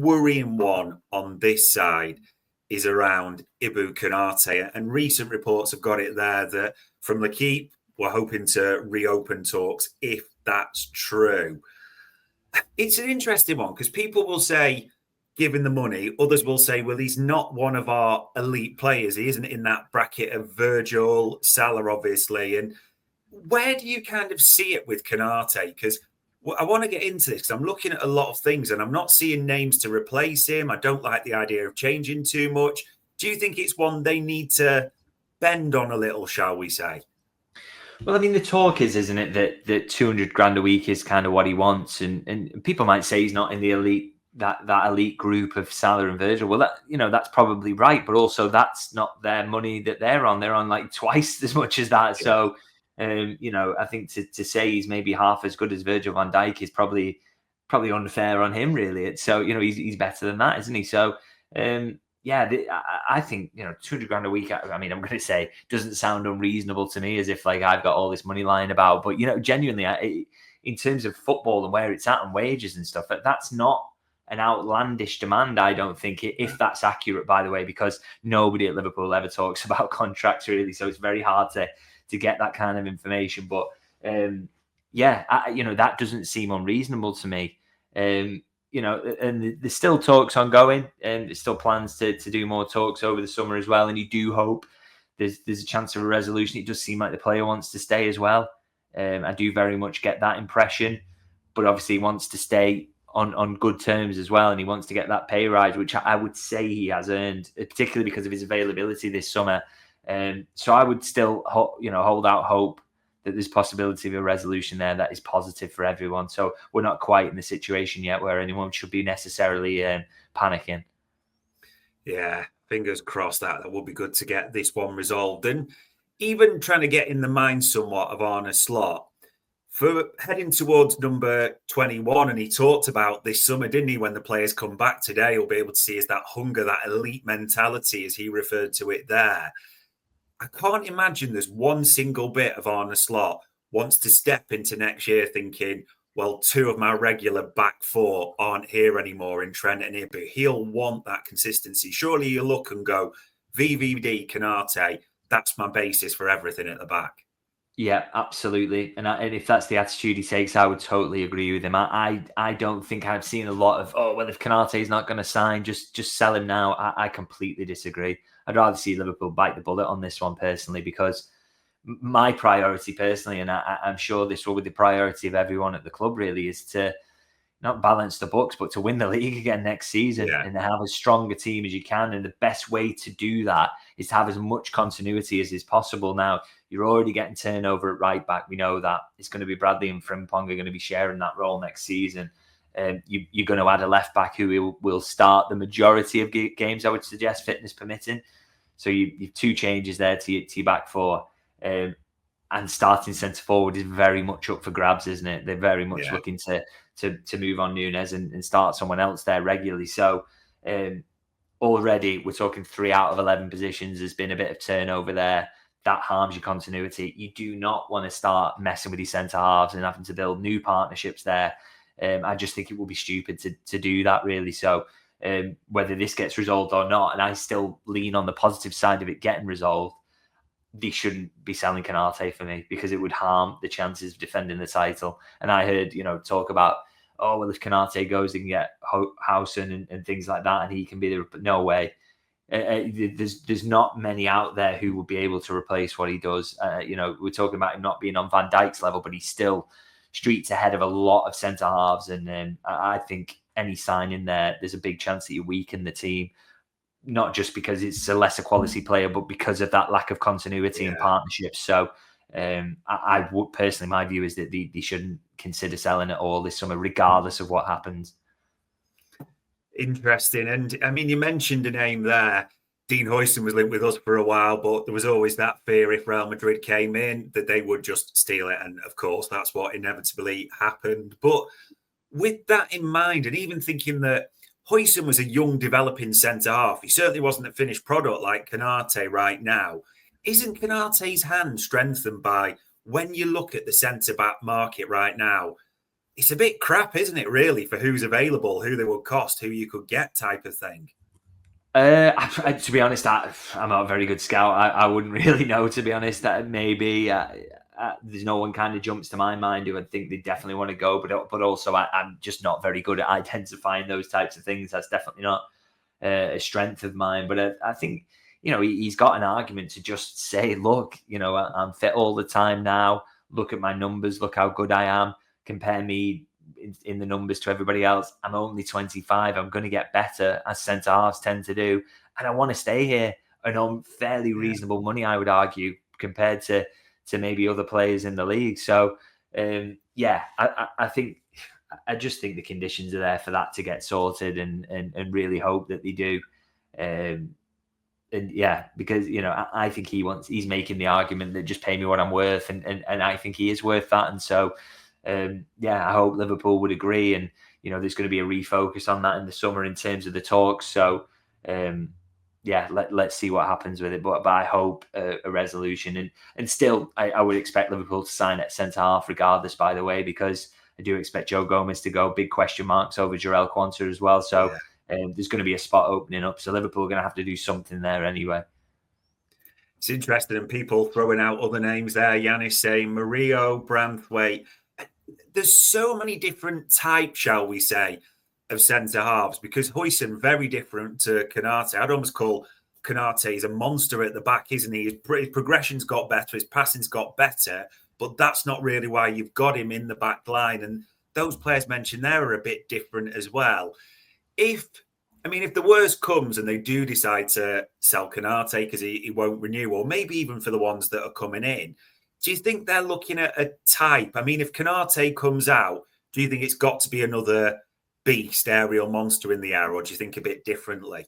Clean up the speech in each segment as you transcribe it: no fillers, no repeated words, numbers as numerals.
worrying one on this side is around Ibu Konate. And recent reports have got it there that from L'Équipe, we're hoping to reopen talks if that's true. It's an interesting one because people will say, given the money, others will say, well, he's not one of our elite players. He isn't in that bracket of Virgil, Salah, obviously. And where do you kind of see it with Konate? Because I want to get into this because I'm looking at a lot of things and I'm not seeing names to replace him. I don't like the idea of changing too much. Do you think it's one they need to bend on a little, shall we say? Well, I mean, the talk is, isn't it, that 200 grand a week is kind of what he wants, and people might say he's not in the elite that elite group of Salah and Virgil. Well, that's probably right, but also that's not their money that they're on. They're on like twice as much as that. Yeah. So, I think to say he's maybe half as good as Virgil van Dijk is probably unfair on him, really. So, he's better than that, isn't he? So, I think 200 grand a week. I mean, I'm going to say doesn't sound unreasonable to me, as if like I've got all this money lying about. But genuinely, in terms of football and where it's at and wages and stuff, that's not an outlandish demand. I don't think, if that's accurate, by the way, because nobody at Liverpool ever talks about contracts really, so it's very hard to get that kind of information. But that doesn't seem unreasonable to me. And there's still talks ongoing, and there's still plans to do more talks over the summer as well. And you do hope there's a chance of a resolution. It does seem like the player wants to stay as well. I do very much get that impression, but obviously he wants to stay on good terms as well, and he wants to get that pay rise, which I would say he has earned, particularly because of his availability this summer. So I would still hold out hope that there's possibility of a resolution there that is positive for everyone. So we're not quite in the situation yet where anyone should be necessarily panicking. Yeah, fingers crossed that would be good to get this one resolved. And even trying to get in the mind somewhat of Arne Slot for heading towards number 21. And he talked about this summer, didn't he? When the players come back today, you'll be able to see is that hunger, that elite mentality, as he referred to it there. I can't imagine there's one single bit of Arne Slot wants to step into next year thinking, well, two of my regular back four aren't here anymore in Trent and Ibu. He'll want that consistency. Surely you look and go, VVD, Konate, that's my basis for everything at the back. Yeah, absolutely. And if that's the attitude he takes, I would totally agree with him. I don't think I've seen a lot of, if Konate's not going to sign, just sell him now. I completely disagree. I'd rather see Liverpool bite the bullet on this one personally, because my priority personally, and I'm sure this will be the priority of everyone at the club really, is to not balance the books, but to win the league again next season and have as strong a team as you can. And the best way to do that is to have as much continuity as is possible. Now, you're already getting turnover at right back. We know that. It's going to be Bradley and Frimpong are going to be sharing that role next season. You're going to add a left back who will start the majority of games, I would suggest, fitness permitting. So you've two changes there to your back four. And starting centre forward is very much up for grabs, isn't it? They're very much looking to move on Nunes and start someone else there regularly. So already we're talking 3 out of 11 positions. There's been a bit of turnover there. That harms your continuity. You do not want to start messing with your centre halves and having to build new partnerships there. I just think it will be stupid to do that, really. So whether this gets resolved or not, and I still lean on the positive side of it getting resolved, they shouldn't be selling Konate for me, because it would harm the chances of defending the title. And I heard, talk about, if Konate goes, they can get Housen and things like that, and he can be there. But no way. There's not many out there who will be able to replace what he does. We're talking about him not being on Van Dijk's level, but he's still streets ahead of a lot of centre halves. And I think any signing there's a big chance that you weaken the team, not just because it's a lesser quality player, but because of that lack of continuity and partnerships. So I would personally, my view is that they shouldn't consider selling at all this summer, regardless of what happens. Interesting. And I mean, you mentioned a name there. Dean Huijsen was linked with us for a while, but there was always that fear if Real Madrid came in that they would just steal it. And of course, that's what inevitably happened. But with that in mind, and even thinking that Huijsen was a young, developing centre-half, he certainly wasn't a finished product like Konate right now. Isn't Konate's hand strengthened by, when you look at the centre-back market right now, it's a bit crap, isn't it, really, for who's available, who they will cost, who you could get type of thing? To be honest, I'm not a very good scout. I wouldn't really know, to be honest. Maybe there's no one kind of jumps to my mind who I think they definitely want to go, but also I'm just not very good at identifying those types of things. That's definitely not a strength of mine. But I think, he's got an argument to just say, look, I'm fit all the time now. Look at my numbers. Look how good I am. Compare me in the numbers to everybody else. I'm only 25. I'm going to get better, as centre halves tend to do, and I want to stay here and on fairly reasonable money, I would argue, compared to maybe other players in the league. So I just think the conditions are there for that to get sorted, and really hope that they do. Because I think he's making the argument that just pay me what I'm worth, and I think he is worth that, and so. I hope Liverpool would agree, and there's going to be a refocus on that in the summer in terms of the talks. So let's see what happens with it. But I hope a resolution, and still I would expect Liverpool to sign at centre half regardless. By the way, because I do expect Joe Gomez to go. Big question marks over Jarell Quansah as well. So there's going to be a spot opening up. So Liverpool are going to have to do something there anyway. It's interesting, and people throwing out other names there. Yanis saying Murillo, Branthwaite. There's so many different types, shall we say, of centre halves, because Huijsen very different to Konate. I'd almost call Konate is a monster at the back, isn't he? His progression's got better, his passing's got better, but that's not really why you've got him in the back line. And those players mentioned there are a bit different as well. If the worst comes and they do decide to sell Konate because he won't renew, or maybe even for the ones that are coming in, do you think they're looking at a type? I mean, if Konate comes out, do you think it's got to be another beast, aerial monster in the air, or do you think a bit differently?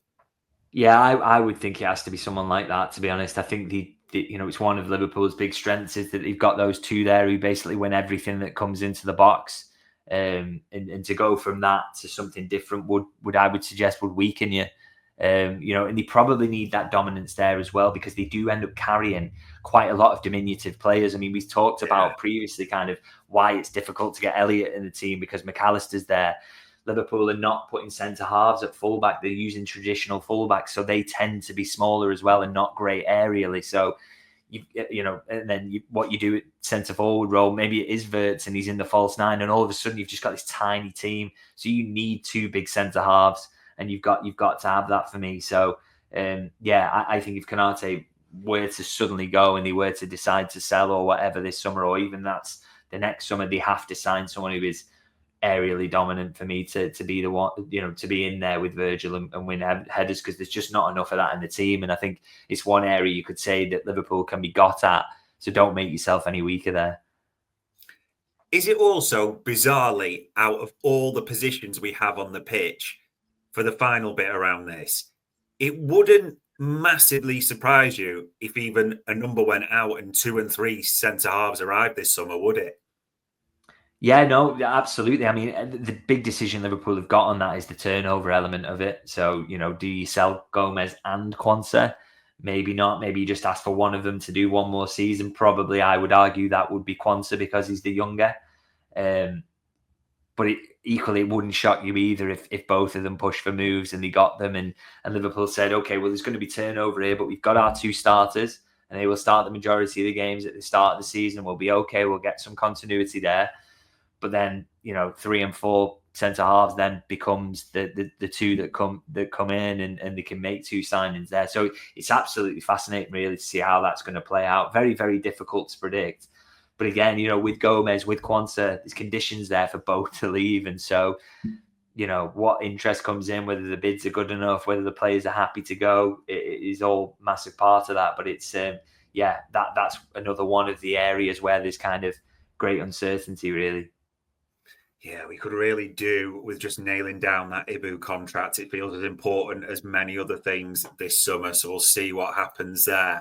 Yeah, I would think it has to be someone like that, to be honest. I think it's one of Liverpool's big strengths is that they've got those two there who basically win everything that comes into the box. And to go from that to something different would I would suggest would weaken you. And they probably need that dominance there as well, because they do end up carrying quite a lot of diminutive players. I mean, we've talked about previously kind of why it's difficult to get Elliott in the team because McAllister's there. Liverpool are not putting centre halves at fullback. They're using traditional fullbacks, so they tend to be smaller as well and not great aerially. So, what you do at centre forward role, maybe it is Wirtz and he's in the false nine, and all of a sudden you've just got this tiny team. So you need two big centre halves, and you've got to have that for me. So, I think if Konate were to suddenly go and they were to decide to sell or whatever this summer, or even that's the next summer, they have to sign someone who is aerially dominant for me to be the one, to be in there with Virgil and win headers, because there's just not enough of that in the team. And I think it's one area you could say that Liverpool can be got at. So don't make yourself any weaker there. Is it also, bizarrely, out of all the positions we have on the pitch for the final bit around this, it wouldn't massively surprise you if even a number went out and 2 and 3 centre halves arrived this summer, would it? Yeah, no, absolutely. I mean, the big decision Liverpool have got on that is the turnover element of it. So, do you sell Gomez and Quansah? Maybe not. Maybe you just ask for one of them to do one more season. Probably, I would argue that would be Quansah because he's the younger. But equally, it wouldn't shock you either if both of them pushed for moves and they got them, and Liverpool said, okay, well, there's going to be turnover here, but we've got our two starters and they will start the majority of the games at the start of the season. We'll be okay. We'll get some continuity there. But then, 3 and 4 centre halves then becomes the two that come in and they can make two signings there. So it's absolutely fascinating, really, to see how that's going to play out. Very, very difficult to predict. But again, with Gomez, with Quansah, there's conditions there for both to leave. And so, what interest comes in, whether the bids are good enough, whether the players are happy to go, it is all massive part of that. But it's, that's another one of the areas where there's kind of great uncertainty, really. Yeah, we could really do with just nailing down that Ibu contract. It feels as important as many other things this summer. So we'll see what happens there.